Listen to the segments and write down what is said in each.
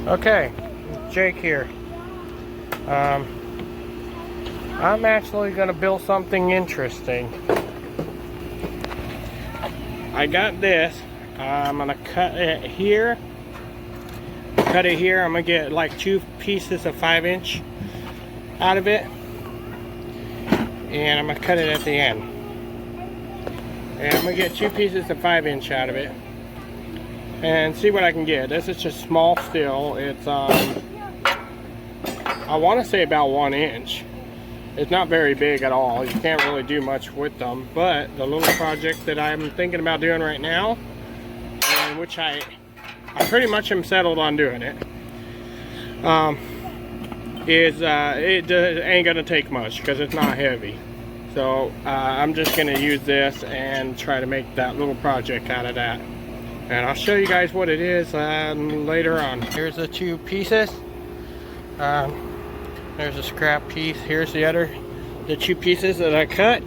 Okay, Jake here. I'm actually going to build something interesting. I got this. I'm going to cut it here. I'm going to get like 2 pieces of 5" out of it. And I'm going to cut it at the end. And I'm going to get 2 pieces of 5" out of it. And see what I can get. This is just small steel. It's I want to say about 1 inch. It's not very big at all. You can't really do much with them. But the little project that I'm thinking about doing right now, and which I pretty much am settled on doing it, it ain't gonna take much because it's not heavy. So I'm just gonna use this and try to make that little project out of that. And I'll show you guys what it is later on. Here's the 2 pieces. There's a scrap piece. Here's the 2 pieces that I cut.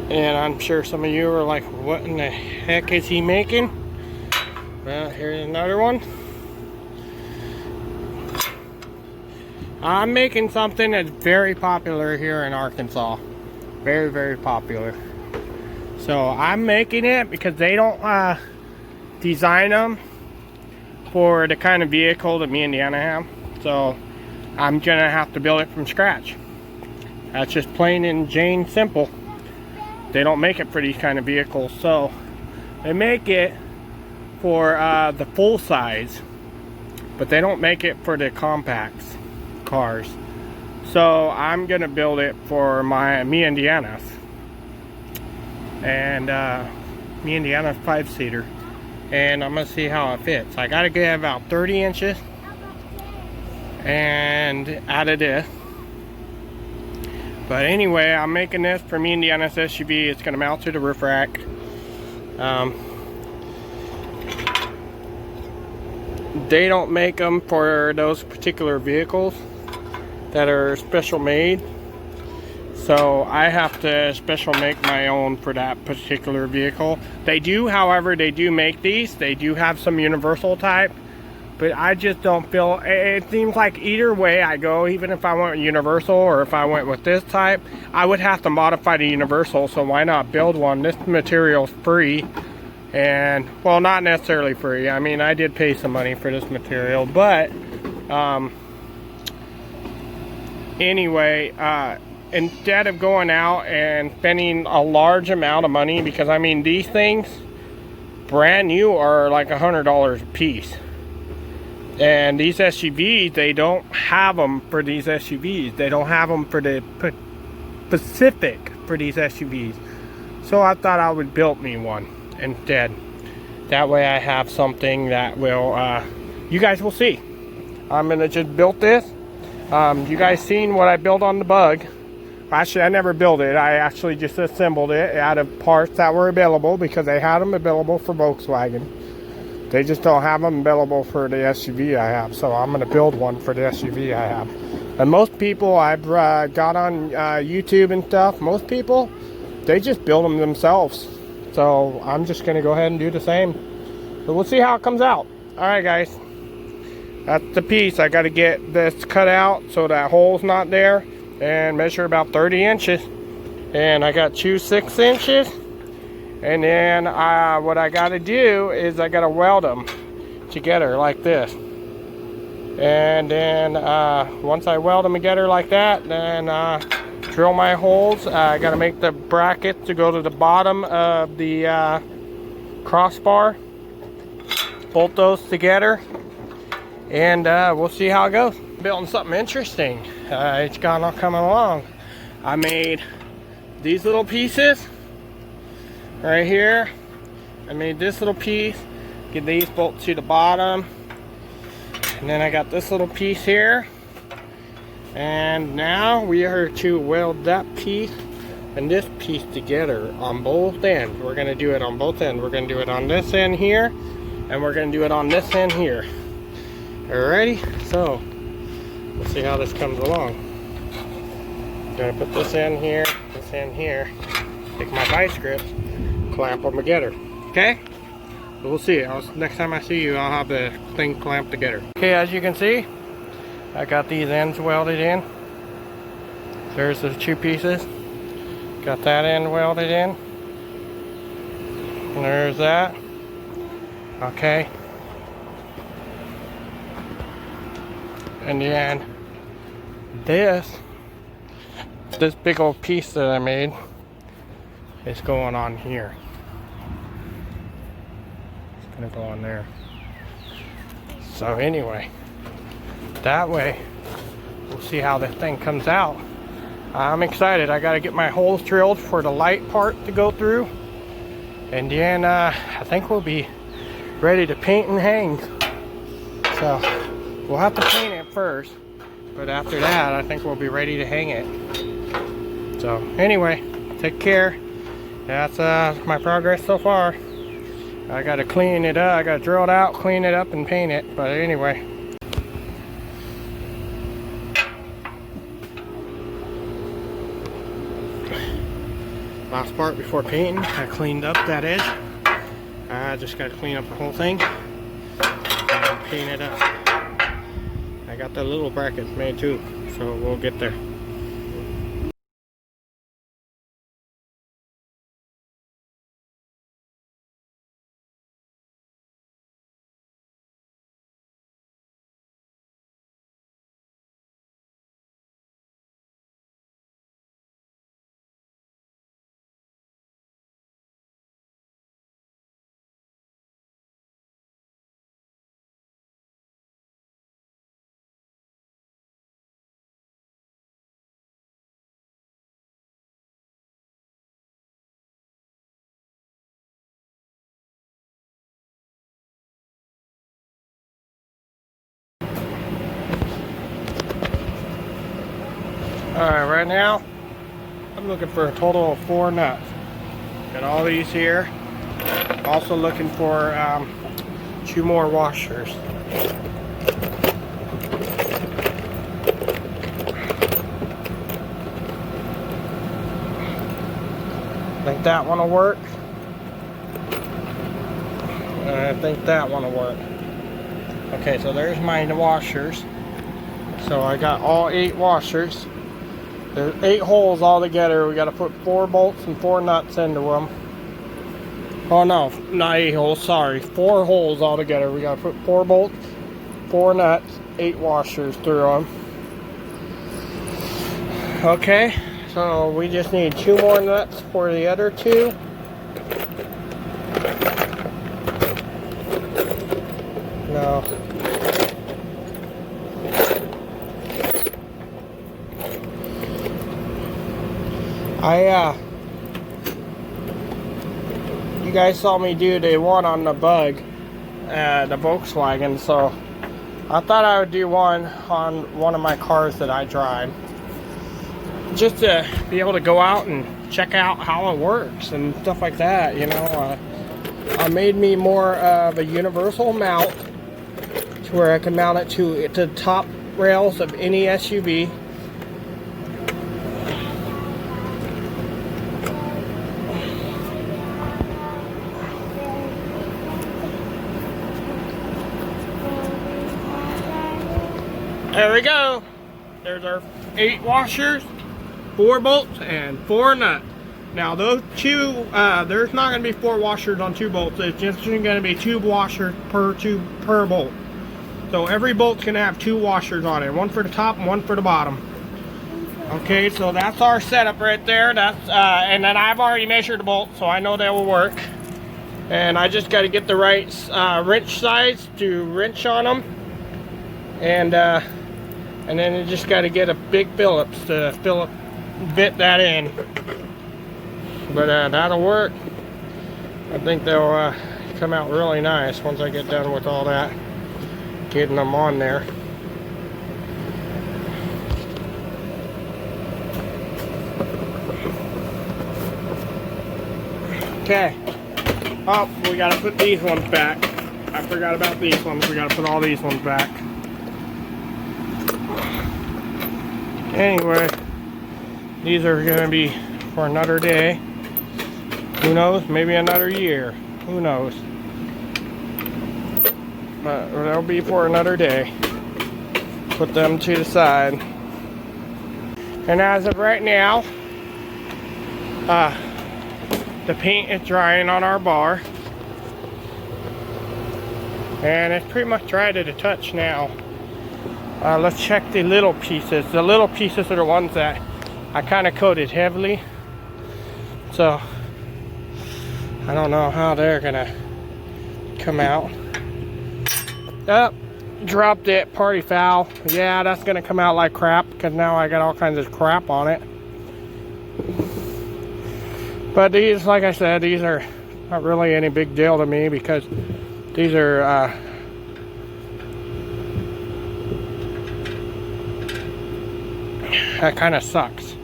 And I'm sure some of you are like, what in the heck is he making? Well, here's another one. I'm making something that's very popular here in Arkansas. Very, very popular. So I'm making it because they don't design them for the kind of vehicle that me and Deanna have. So I'm gonna have to build it from scratch. That's just plain and Jane simple. They don't make it for these kind of vehicles. So they make it for the full size, but they don't make it for the compacts cars. So I'm gonna build it for me and Deanna's. And me and Deanna's 5-seater, and I'm gonna see how it fits. I gotta get about 30 inches and out of this. But anyway, I'm making this for me and Deanna's SUV. It's gonna mount to the roof rack. They don't make them for those particular vehicles that are special made. So I have to special make my own for that particular vehicle. They do, however, they do make these. They do have some universal type, but I just don't feel, it seems like either way I go, even if I went universal or if I went with this type, I would have to modify the universal. So why not build one? This material's free, and well, not necessarily free. I mean, I did pay some money for this material, but anyway, instead of going out and spending a large amount of money, because I mean these things brand new are like $100 a piece, and these SUVs, they don't have them for these SUVs. They don't have them for the Pacific for these SUVs. So I thought I would build me one instead. That way I have something that will you guys will see. I'm gonna just build this. You guys seen what I built on the Bug. Actually, I never built it. I actually just assembled it out of parts that were available because they had them available for Volkswagen. They just don't have them available for the SUV I have. So I'm going to build one for the SUV I have. And most people I've got on YouTube and stuff, most people, they just build them themselves. So I'm just going to go ahead and do the same. So we'll see how it comes out. Alright guys, that's the piece. I got to get this cut out so that hole's not there, and measure about 30 inches. And I got 2 6 inches. And then what I got to do is I got to weld them together like this. And then once I weld them together like that, then drill my holes. I got to make the bracket to go to the bottom of the crossbar. Bolt those together, and we'll see how it goes. Building something interesting. It's coming along. I made these little pieces right here. I made this little piece. Get these bolts to the bottom, and then I got this little piece here. And now we are to weld that piece and this piece together on both ends. We're going to do it on both ends. We're going to do it on this end here, and we're going to do it on this end here. Alrighty, so we'll see how this comes along. I'm going to put this in here, take my vice grips, clamp them together. Okay? So we'll see. Next time I see you, I'll have the thing clamped together. Okay, as you can see, I got these ends welded in. There's the 2 pieces. Got that end welded in. And there's that. Okay. And then this big old piece that I made is going on here. It's gonna go on there. So anyway, that way we'll see how this thing comes out. I'm excited. I gotta get my holes drilled for the light part to go through, and then I think we'll be ready to paint and hang. So we'll have to paint it first, but after that I think we'll be ready to hang it. So anyway, take care. That's my progress so far. I gotta clean it up. I gotta drill it out, clean it up, and paint it. But anyway. Last part before painting, I cleaned up that edge. I just gotta clean up the whole thing and paint it up. I got the little brackets made too, so we'll get there. Alright, right now I'm looking for a total of 4 nuts. Got all these here. Also looking for 2 more washers. Think that one will work. I think that one will work. Okay, so there's my washers. So I got all 8 washers. There's 8 holes all together. We got to put 4 bolts and 4 nuts into them. Oh no, not 8 holes, sorry. 4 holes all together. We got to put 4 bolts, 4 nuts, 8 washers through them. Okay, so we just need 2 more nuts for the other 2. No. You guys saw me do the one on the Bug, the Volkswagen, so I thought I would do one on one of my cars that I drive. Just to be able to go out and check out how it works and stuff like that, you know. I made me more of a universal mount to where I can mount it to the top rails of any SUV. There we go. There's our 8 washers, 4 bolts, and 4 nuts. Now those 2, there's not going to be 4 washers on 2 bolts. It's just going to be 2 washers per bolt. So every bolt's going to have 2 washers on it. One for the top and one for the bottom. Okay, so that's our setup right there. That's and then I've already measured the bolts, so I know they will work. And I just got to get the right wrench size to wrench on them. And then you just got to get a big Phillips to fit that in. But that'll work. I think they'll come out really nice once I get done with all that, getting them on there. Okay. Oh, we got to put these ones back. I forgot about these ones. We got to put all these ones back. Anyway, these are going to be for another day. Who knows? Maybe another year. Who knows? But that'll be for another day. Put them to the side. And as of right now, the paint is drying on our bar. And it's pretty much dry to the touch now. Let's check the little pieces. The little pieces are the ones that I kind of coated heavily. So, I don't know how they're gonna come out. Oh, dropped it, party foul. Yeah, that's gonna come out like crap because now I got all kinds of crap on it. But these, like I said, these are not really any big deal to me because these are that kind of sucks.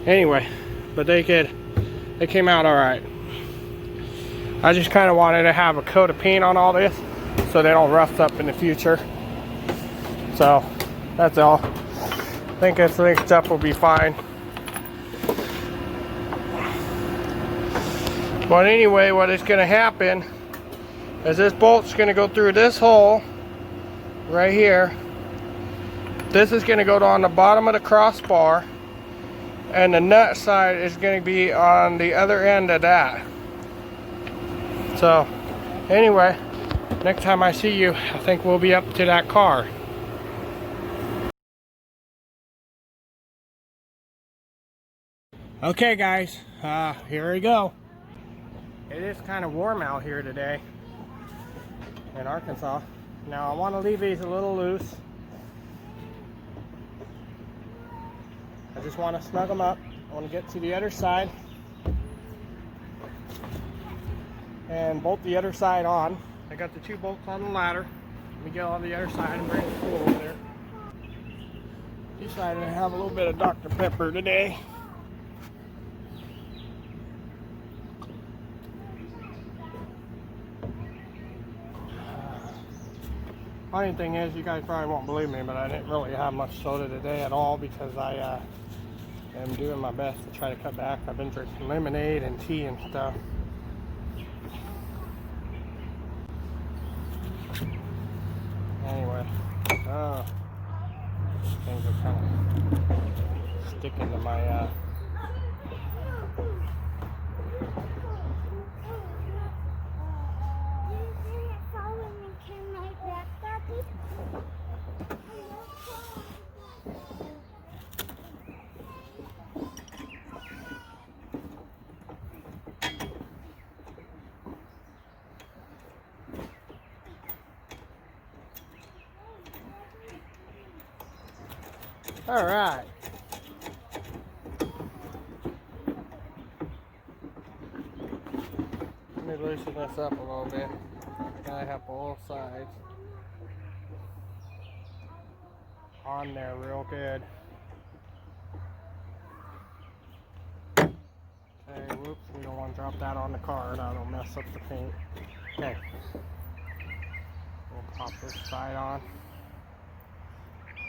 Anyway, but they came out all right. I just kind of wanted to have a coat of paint on all this so they don't rust up in the future. So that's all. I think this linked stuff will be fine. But anyway, what is going to happen is this bolt's going to go through this hole right here. This is going to go on the bottom of the crossbar, and the nut side is going to be on the other end of that. So anyway, next time I see you, I think we'll be up to that car. Okay guys, here we go. It is kind of warm out here today in Arkansas. Now I want to leave these a little loose. I just want to snug them up. I want to get to the other side and bolt the other side on. I got the two bolts on the ladder. Let me get on the other side and bring the tool over there. Decided to have a little bit of Dr. Pepper today. Funny thing is, you guys probably won't believe me, but I didn't really have much soda today at all because I am doing my best to try to cut back. I've been drinking lemonade and tea and stuff. Anyway, things are kind of sticking to my all right. Let me loosen this up a little bit. I have both sides on there real good. Okay, whoops, we don't want to drop that on the car. That'll mess up the paint. Okay. We'll pop this side on.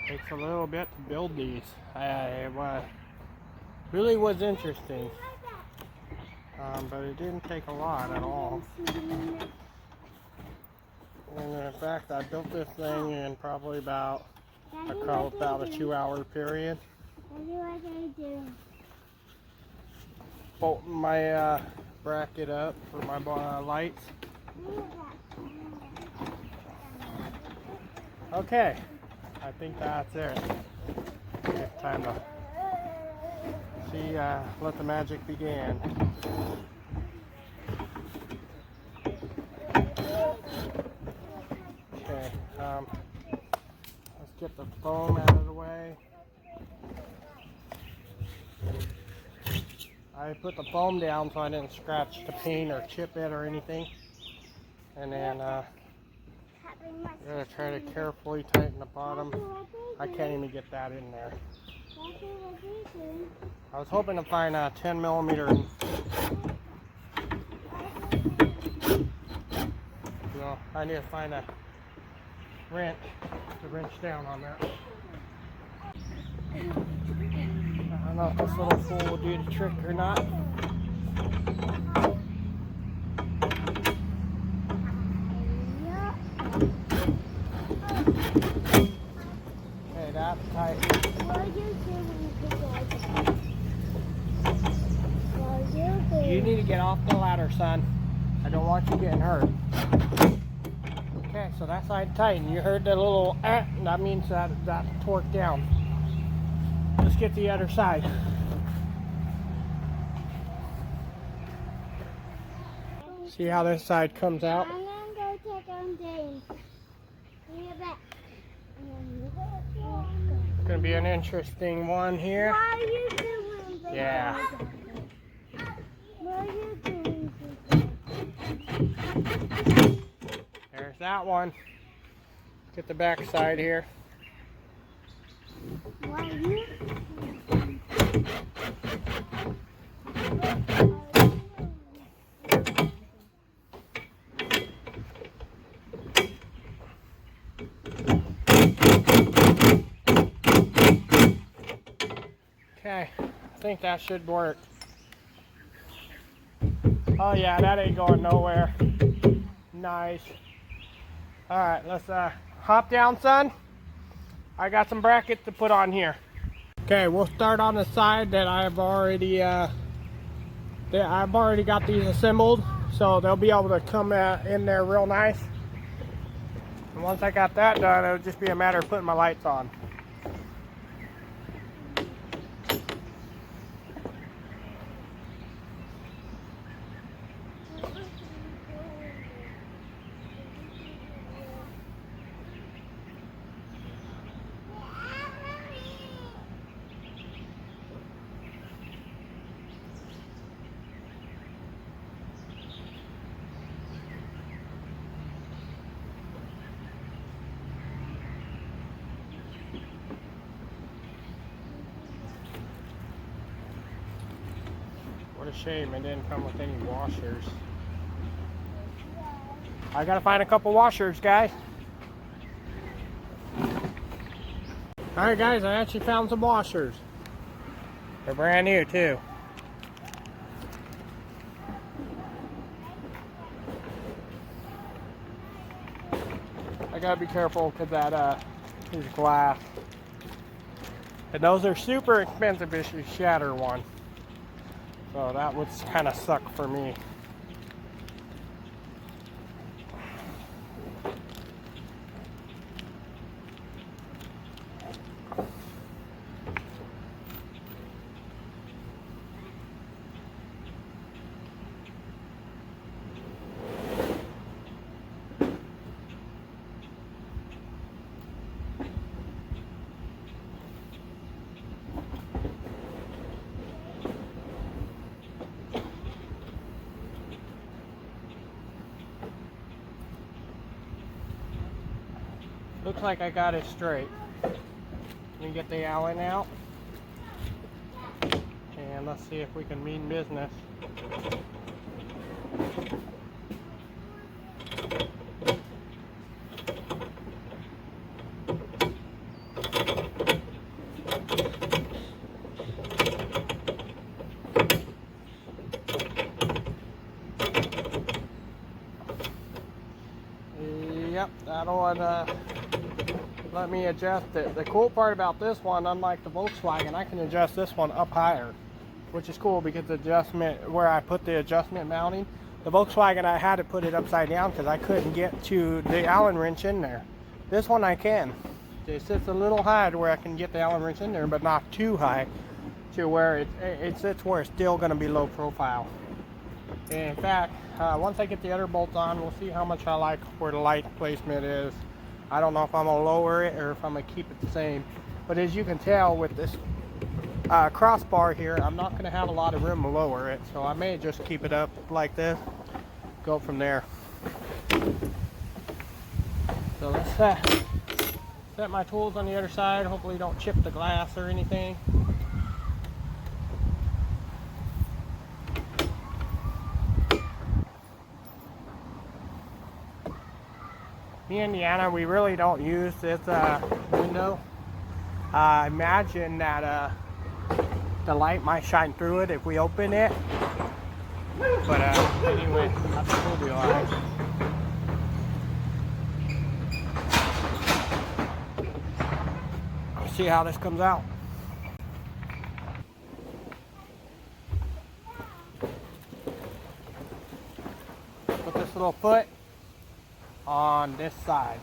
Takes a little bit to build these. It really was interesting, but it didn't take a lot at all. And in fact, I built this thing in probably about a 2-hour period. Bolting my bracket up for my lights. Okay. I think that's it. It's time to see, let the magic begin. Okay, let's get the foam out of the way. I put the foam down so I didn't scratch the paint or chip it or anything. And then, I'm going to try to carefully tighten the bottom. I can't even get that in there. I was hoping to find a 10mm. So I need to find a wrench to wrench down on that. I don't know if this little fool will do the trick or not. You need to get off the ladder, son. I don't want you getting hurt. Okay, so that side tightened. You heard the little that means that torque down. Let's get the other side. See how this side comes out? I'm gonna go check on James. Bring it back. It's gonna be an interesting one here. Why are you doing this? Yeah. Why are you doing this? There's that one. Get the back side here. Why are you? Okay, I think that should work. Oh yeah, that ain't going nowhere. Nice. All right, let's hop down, son. I got some brackets to put on here. Okay, we'll start on the side that I've already got these assembled, so they'll be able to come in there real nice. And once I got that done, it'll just be a matter of putting my lights on. What a shame it didn't come with any washers. I gotta find a couple washers, guys. Alright guys, I actually found some washers. They're brand new too. I gotta be careful because that is glass. And those are super expensive if you shatter one. So that would kind of suck for me. Looks like I got it straight. Let me get the Allen out. And let's see if we can mean business. Yep, that'll let me adjust it. The cool part about this one, unlike the Volkswagen, I can adjust this one up higher, which is cool because the adjustment, where I put the adjustment mounting, the Volkswagen I had to put it upside down because I couldn't get to the Allen wrench in there. This one I can. It sits a little high to where I can get the Allen wrench in there, but not too high to where it sits where it's still going to be low profile. And in fact, once I get the other bolts on, we'll see how much I like where the light placement is. I don't know if I'm gonna lower it or if I'm gonna keep it the same. But as you can tell with this crossbar here, I'm not gonna have a lot of room to lower it. So I may just keep it up like this, go from there. So let's set my tools on the other side. Hopefully don't chip the glass or anything. Me and Deanna, we really don't use this window. I imagine that the light might shine through it if we open it. But anyway, I think we'll be alright. Let's see how this comes out. this little foot on this side.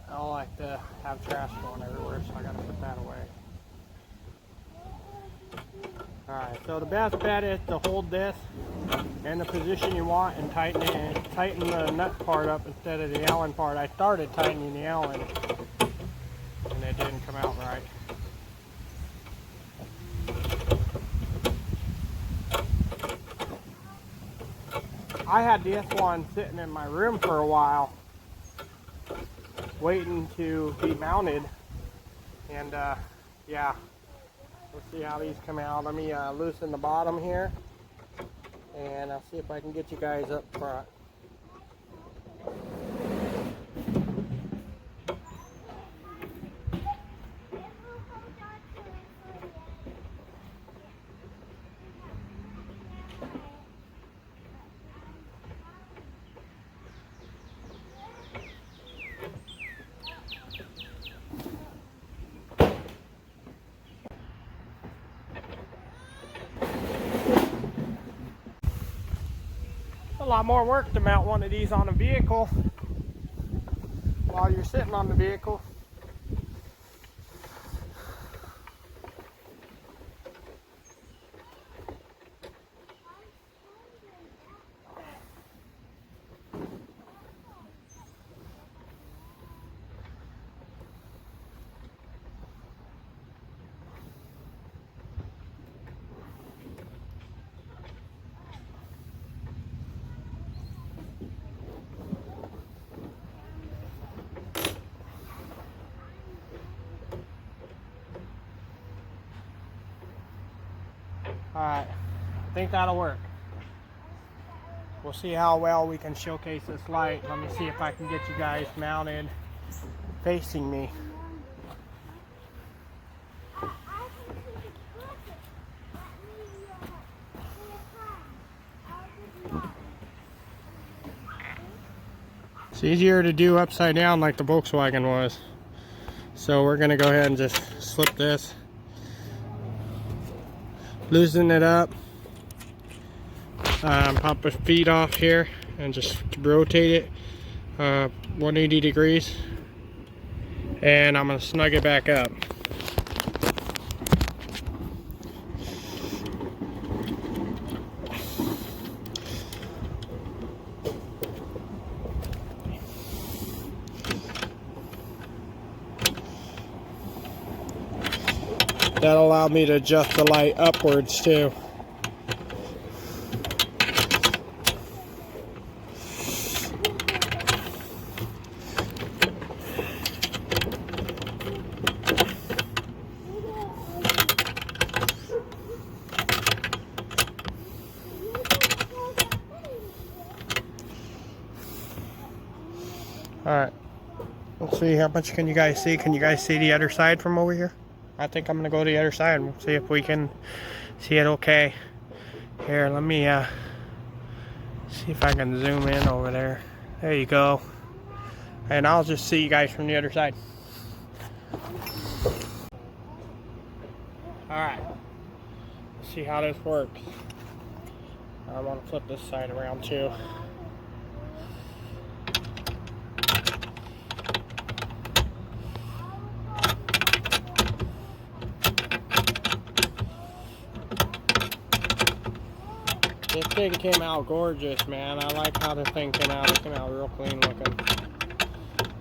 I don't like to have trash going everywhere, so I gotta put that away. Alright, so the best bet is to hold this in the position you want and tighten it, and tighten the nut part up instead of the Allen part. I started tightening the Allen and it didn't come out right. I had this one sitting in my room for a while, waiting to be mounted, and yeah, we'll see how these come out. Let me loosen the bottom here, and I'll see if I can get you guys up front. A lot more work to mount one of these on a vehicle while you're sitting on the vehicle. Alright, I think that'll work. We'll see how well we can showcase this light. Let me see if I can get you guys mounted facing me. It's easier to do upside down like the Volkswagen was. So we're going to go ahead and just slip this, loosen it up, pop the feet off here and just rotate it 180 degrees, and I'm going to snug it back up. That'll allow me to adjust the light upwards too. Alright, let's see, how much can you guys see? Can you guys see the other side from over here? I think I'm going to go to the other side and we'll see if we can see it okay. Here, let me see if I can zoom in over there. There you go. And I'll just see you guys from the other side. Alright, let's see how this works. I want to flip this side around too. This thing came out gorgeous, man. I like how this thing came out. It came out real clean looking.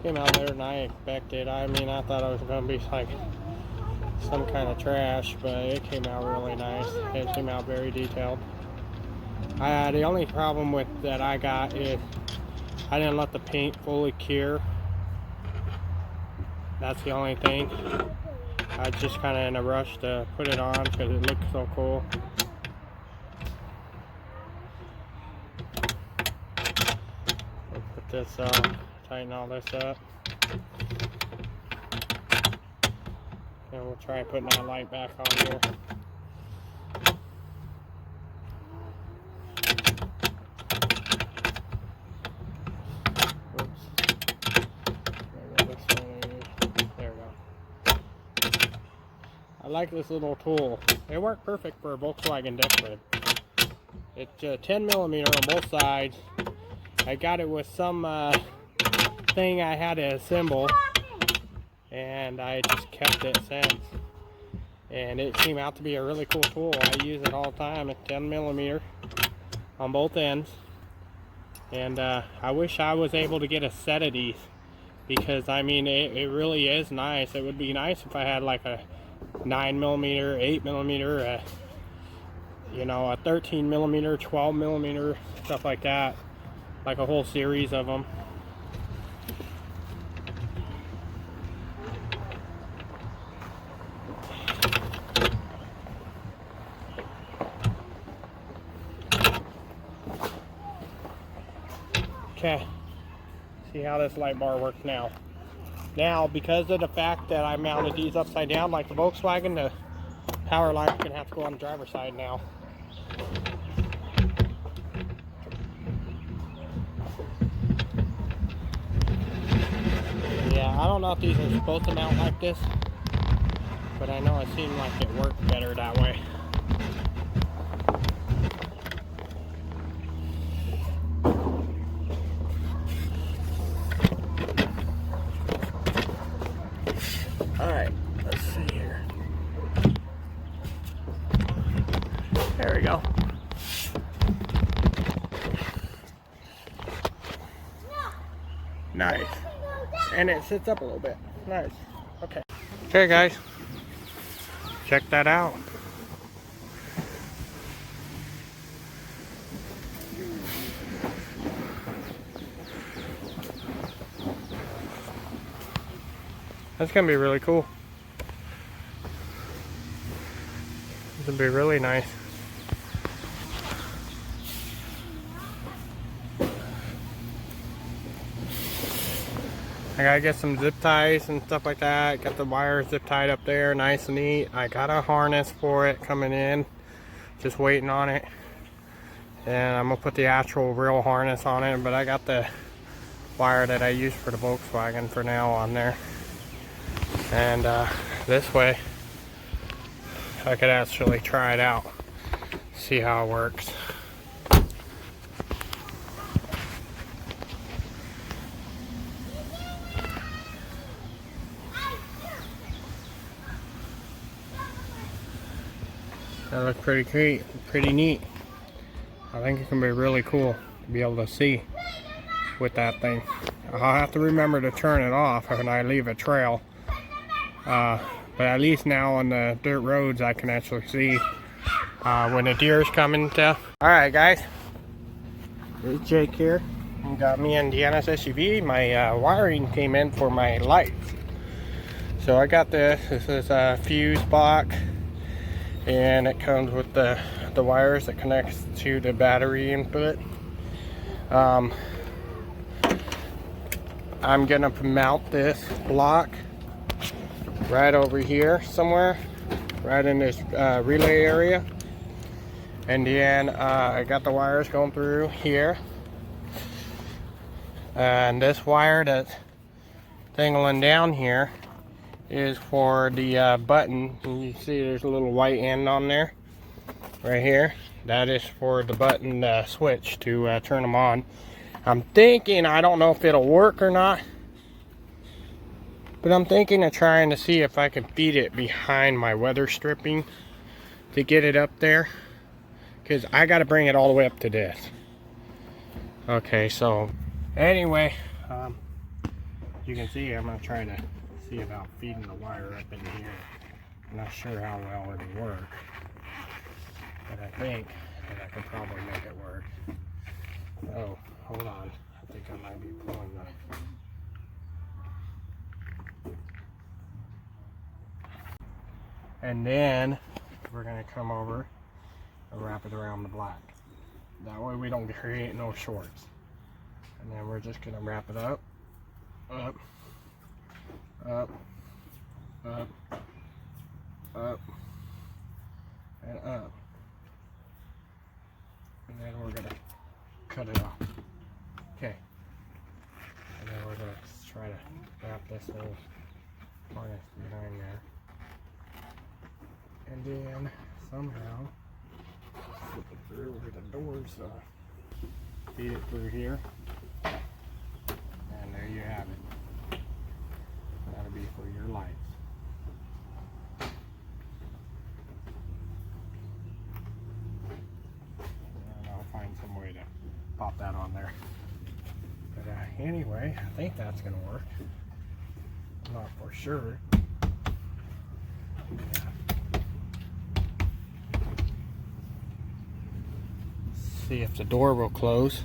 Came out better than I expected. I mean, I thought it was going to be like some kind of trash, but it came out really nice. It came out very detailed. The only problem with that I got is I didn't let the paint fully cure. That's the only thing. I was just kind of in a rush to put it on because it looked so cool. We'll put this up, tighten all this up. And we'll try putting that light back on here. I like this little tool. It worked perfect for a Volkswagen deck lid. It's 10 millimeter on both sides. I got it with some thing I had to assemble, and I just kept it since. And it came out to be a really cool tool. I use it all the time. It's 10 millimeter on both ends. And I wish I was able to get a set of these, because I mean it really is nice. It would be nice if I had like a 9 millimeter, 8 millimeter, you know, a 13 millimeter, 12 millimeter, stuff like that, like a whole series of them. Okay, see how this light bar works now. Now, because of the fact that I mounted these upside down like the Volkswagen, the power line's gonna have to go on the driver's side now. Yeah, I don't know if these are supposed to mount like this, but I know it seemed like it worked better that way. Alright, let's see here. There we go. Nice. And it sits up a little bit. Nice. Okay. Okay, guys. Check that out. That's gonna be really cool. This would be really nice. I gotta get some zip ties and stuff like that. Got the wires zip tied up there, nice and neat. I got a harness for it coming in, just waiting on it. And I'm gonna put the actual real harness on it, but I got the wire that I use for the Volkswagen for now on there. And this way I could actually try it out, see how it works. That looks pretty neat. I think it can be really cool to be able to see with that thing. I'll have to remember to turn it off when I leave a trail. But at least now on the dirt roads I can actually see when the deer's coming to. Alright guys, it's Jake here. You got me and Deanna's SUV. My wiring came in for my lights. So I got this. This is a fuse box, and it comes with the wires that connects to the battery input. I'm gonna mount this block right over here somewhere, right in this relay area. And then I got the wires going through here. And this wire that's dangling down here is for the button. You see there's a little white end on there, right here. That is for the button switch to turn them on. I'm thinking, I don't know if it'll work or not, but I'm thinking of trying to see if I can feed it behind my weather stripping to get it up there, because I got to bring it all the way up to this. Okay, so anyway, you can see I'm going to try to see about feeding the wire up in here. I'm not sure how well it'll work, but I think that I could probably make it work. Oh, hold on. I think I might be pulling the... And then we're going to come over and wrap it around the black. That way we don't create no shorts. And then we're just going to wrap it up, up, up, up, up, and up. And then we're going to cut it off. Okay. And then we're going to try to wrap this little harness behind there. And then somehow flip it through where the doors feed it through here. And there you have it. That'll be for your lights. And I'll find some way to pop that on there. But anyway, I think that's going to work. I'm not for sure. Yeah. See if the door will close.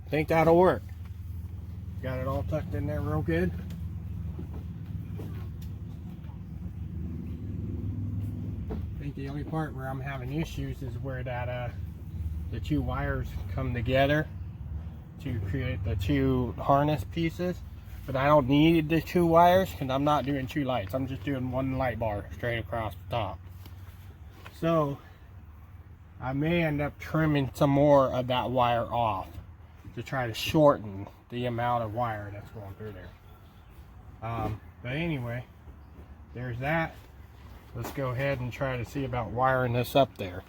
Think that'll work. Got it all tucked in there real good. I think the only part where I'm having issues is where that the two wires come together to create the two harness pieces. But I don't need the two wires because I'm not doing two lights. I'm just doing one light bar straight across the top. So I may end up trimming some more of that wire off to try to shorten the amount of wire that's going through there. But anyway, there's that. Let's go ahead and try to see about wiring this up there.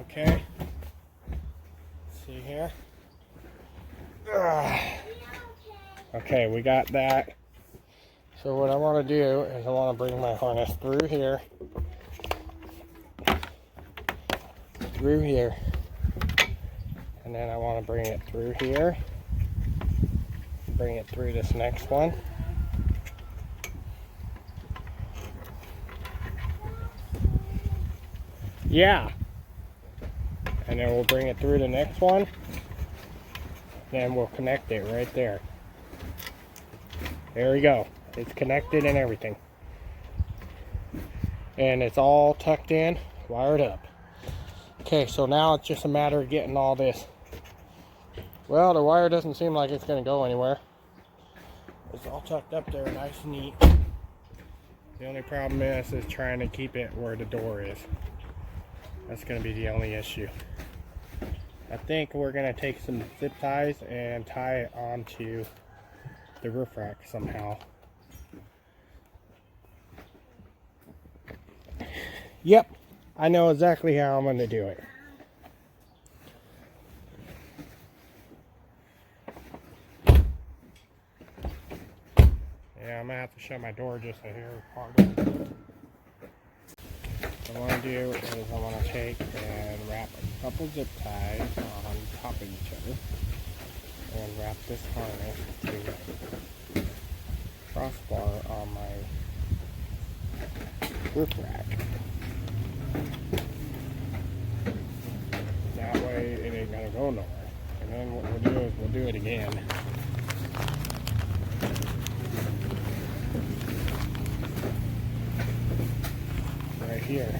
Okay. See here. Okay, we got that. So what I want to do is I want to bring my harness through here, and then I want to bring it through here, bring it through this next one. Yeah. And then we'll bring it through the next one. Then we'll connect it right there. There we go. It's connected and everything. And it's all tucked in, wired up. Okay, so now it's just a matter of getting all this. Well, the wire doesn't seem like it's going to go anywhere. It's all tucked up there, nice and neat. The only problem is trying to keep it where the door is. That's going to be the only issue. I think we're going to take some zip ties and tie it onto the roof rack somehow. Yep, I know exactly how I'm going to do it. Yeah, I'm going to have to shut my door just a hair harder. What I want to do is I want to take and wrap a couple zip ties on top of each other and wrap this harness to crossbar on my roof rack. That way it ain't gonna go nowhere. And then what we'll do is we'll do it again. Right here.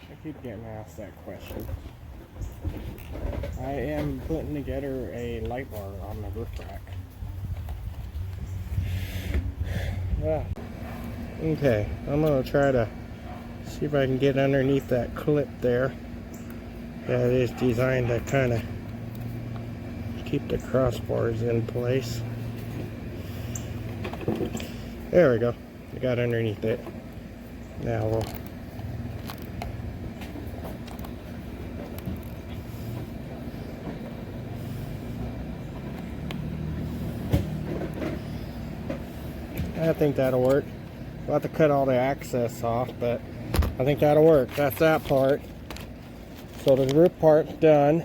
I keep getting asked that question. I am putting together a light bar on the roof rack. Yeah. Okay, I'm going to try to see if I can get underneath that clip there. That is designed to kind of keep the crossbars in place. There we go. I got underneath it. Now we'll I think that'll work. We'll have to cut all the access off, but I think that'll work. That's that part. So the roof part's done.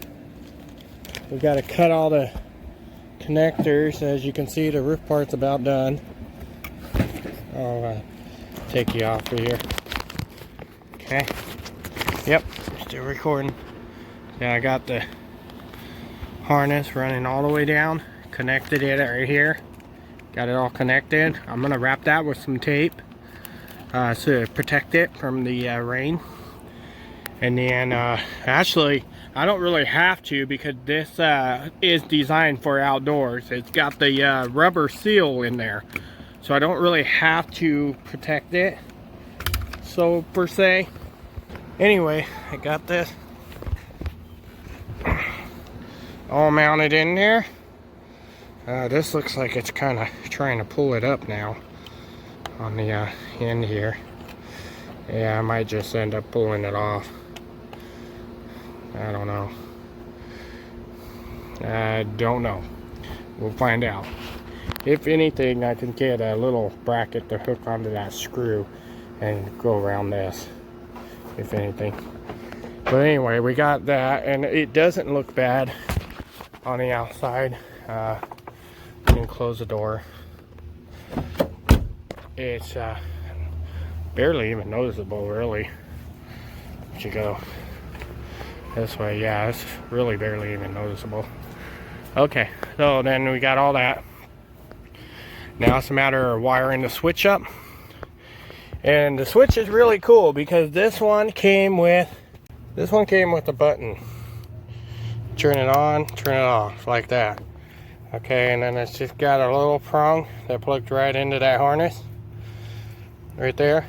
We've got to cut all the connectors. As you can see, the roof part's about done. I'll take you off of here. Okay. Yep, still recording. Yeah, I got the harness running all the way down. Connected it right here. Got it all connected. I'm gonna wrap that with some tape to protect it from the rain. And then actually, I don't really have to because this is designed for outdoors. It's got the rubber seal in there, so I don't really have to protect it, so per se. Anyway, I got this all mounted in there. This looks like it's kind of trying to pull it up now on the end here. Yeah, I might just end up pulling it off. I don't know. I don't know. We'll find out. If anything, I can get a little bracket to hook onto that screw and go around this, if anything. But anyway, we got that, and it doesn't look bad on the outside. You can close the door. It's barely even noticeable, really. If you go this way, yeah, it's really barely even noticeable. Okay, so then we got all that. Now it's a matter of wiring the switch up. And the switch is really cool because this one came with a button. Turn it on, turn it off, like that. Okay, and then it's just got a little prong that plugs right into that harness. Right there.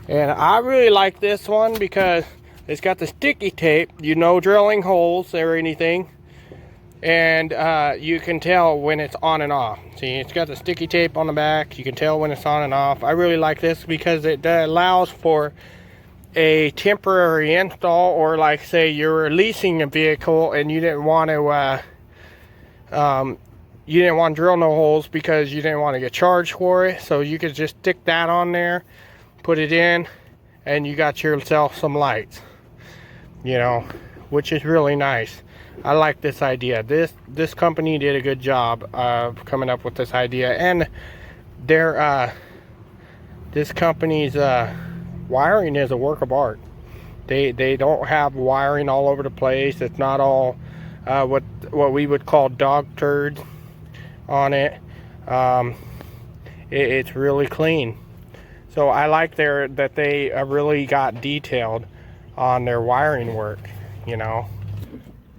And I really like this one because it's got the sticky tape, drilling holes or anything. And you can tell when it's on and off. See, it's got the sticky tape on the back. You can tell when it's on and off. I really like this because it allows for a temporary install, or like say you're leasing a vehicle and you didn't want to drill no holes because you didn't want to get charged for it. So you could just stick that on there, put it in, and you got yourself some lights, which is really nice. I like this idea. This company did a good job of coming up with this idea, and this company's wiring is a work of art. They don't have wiring all over the place. It's not all what we would call dog turds on it. It's really clean. So I like that they really got detailed on their wiring work.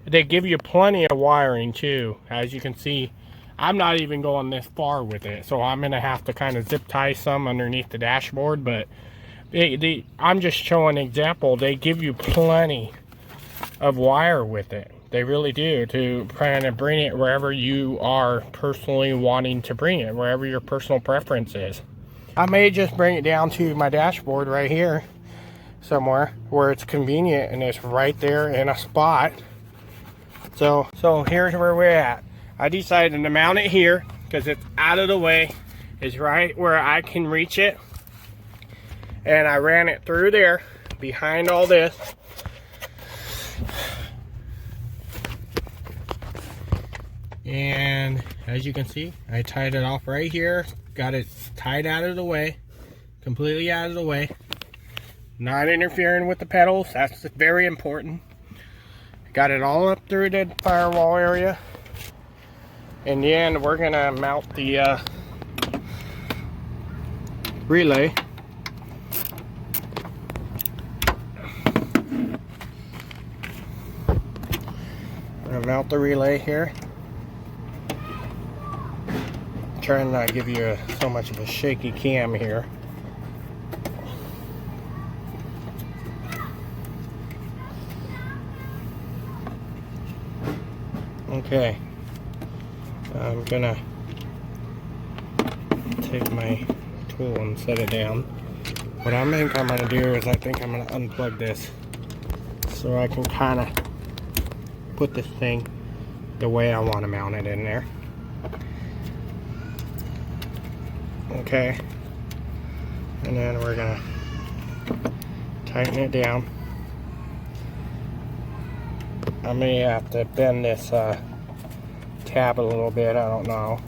They give you plenty of wiring too. As you can see, I'm not even going this far with it, so I'm gonna have to kind of zip tie some underneath the dashboard, but I'm just showing an example. They give you plenty of wire with it. They really do, to kind of bring it wherever you are personally wanting to bring it, wherever your personal preference is. I may just bring it down to my dashboard right here somewhere where it's convenient and it's right there in a spot. So here's where we're at. I decided to mount it here because it's out of the way. It's right where I can reach it. And I ran it through there behind all this. And as you can see, I tied it off right here. Got it tied out of the way, completely out of the way. Not interfering with the pedals, that's very important. Got it all up through the firewall area. In the end, we're gonna mount the relay. I'm gonna mount the relay here. Trying not to give you so much of a shaky cam here. Okay, I'm gonna take my tool and set it down. What I think I'm going to do is I think I'm going to unplug this so I can kind of put this thing the way I want to mount it in there. Okay. And then we're going to tighten it down. I may have to bend this tab a little bit, I don't know.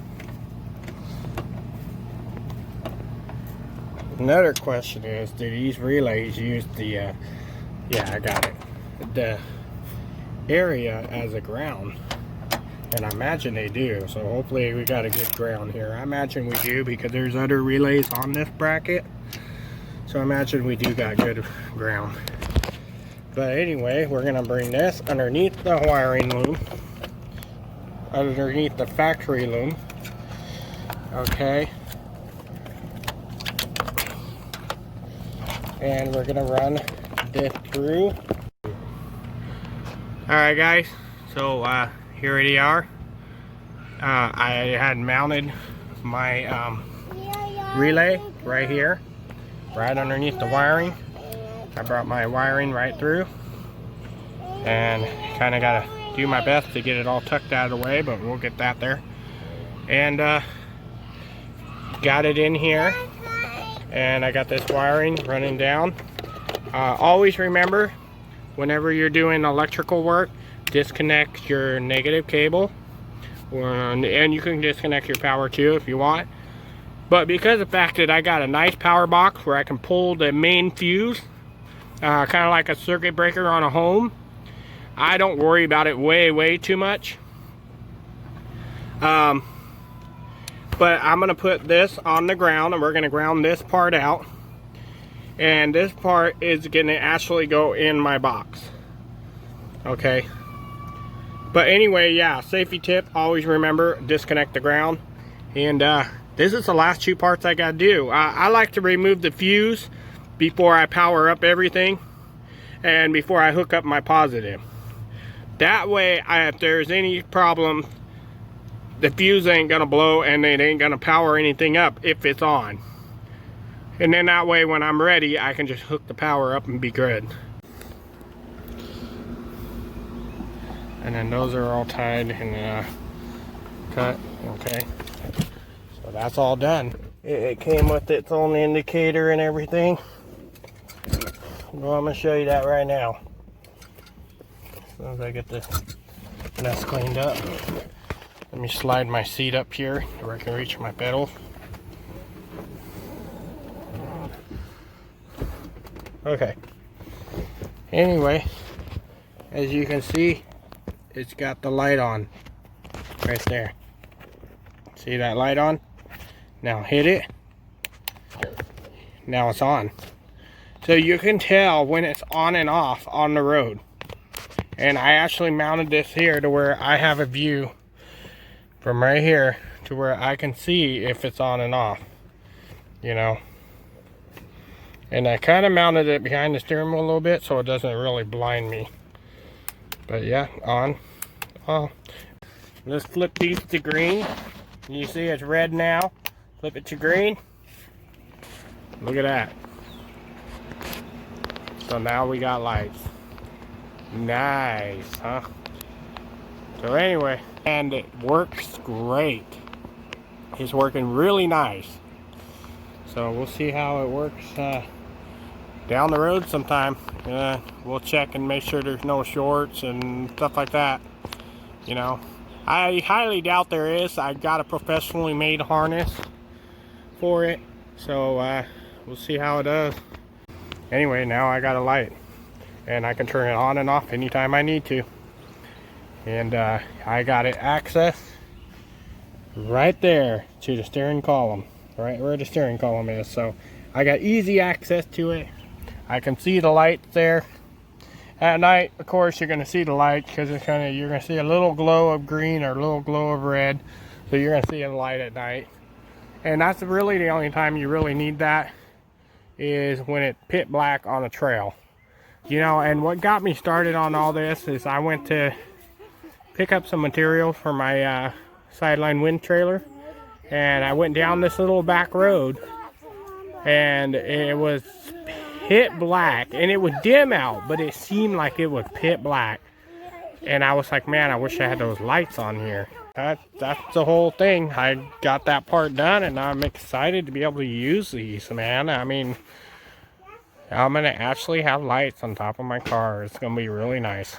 Another question is, do these relays use the, yeah, I got it, the area as a ground? And I imagine they do, so hopefully we got a good ground here. I imagine we do because there's other relays on this bracket. So I imagine we do got good ground. But anyway, we're gonna bring this underneath the wiring loom, underneath the factory loom. Okay. And we're gonna run this through. Alright guys, so here they are. I had mounted my relay right here, right underneath the wiring. I brought my wiring right through and kind of got to do my best to get it all tucked out of the way, but we'll get that there. And got it in here, and I got this wiring running down. Always remember, whenever you're doing electrical work, disconnect your negative cable, and you can disconnect your power too if you want. But because of the fact that I got a nice power box where I can pull the main fuse, kind of like a circuit breaker on a home, I don't worry about it way too much. But I'm gonna put this on the ground, and we're gonna ground this part out, and this part is gonna actually go in my box. Okay, but anyway, yeah, safety tip, always remember, disconnect the ground. And this is the last two parts I gotta do. I like to remove the fuse before I power up everything and before I hook up my positive. That way, if there's any problem, the fuse ain't gonna blow and it ain't gonna power anything up if it's on. And then that way, when I'm ready, I can just hook the power up and be good. And then those are all tied and cut. Okay, so that's all done. It came with its own indicator and everything. Well, I'm gonna show you that right now. As soon as I get this mess cleaned up. Let me slide my seat up here where I can reach my pedal. Okay. Anyway, as you can see, it's got the light on right there. See that light on? Now hit it. Now it's on. So you can tell when it's on and off on the road. And I actually mounted this here to where I have a view from right here to where I can see if it's on and off, you know. And I kind of mounted it behind the steering wheel a little bit so it doesn't really blind me. But yeah, on, off. Let's flip these to green. You see it's red now. Flip it to green. Look at that. So now we got lights. Nice, huh? So anyway, and it works great. It's working really nice. So we'll see how it works down the road sometime. We'll check and make sure there's no shorts and stuff like that. You know, I highly doubt there is. I got a professionally made harness for it. So we'll see how it does. Anyway, now I got a light. And I can turn it on and off anytime I need to. And I got it access right there to the steering column, right where the steering column is. So I got easy access to it. I can see the lights there. At night, of course, you're going to see the light because it's kind of, you're going to see a little glow of green or a little glow of red. So you're going to see a light at night. And that's really the only time you really need that, is when it's pitch black on a trail. You know, and what got me started on all this is I went to pick up some material for my sideline wind trailer, and I went down this little back road, and it was pitch black, and it would dim out, but it seemed like it was pitch black. And I was like, man, I wish I had those lights on here. That's the whole thing. I got that part done, and I'm excited to be able to use these, man. I mean, I'm gonna actually have lights on top of my car. It's gonna be really nice.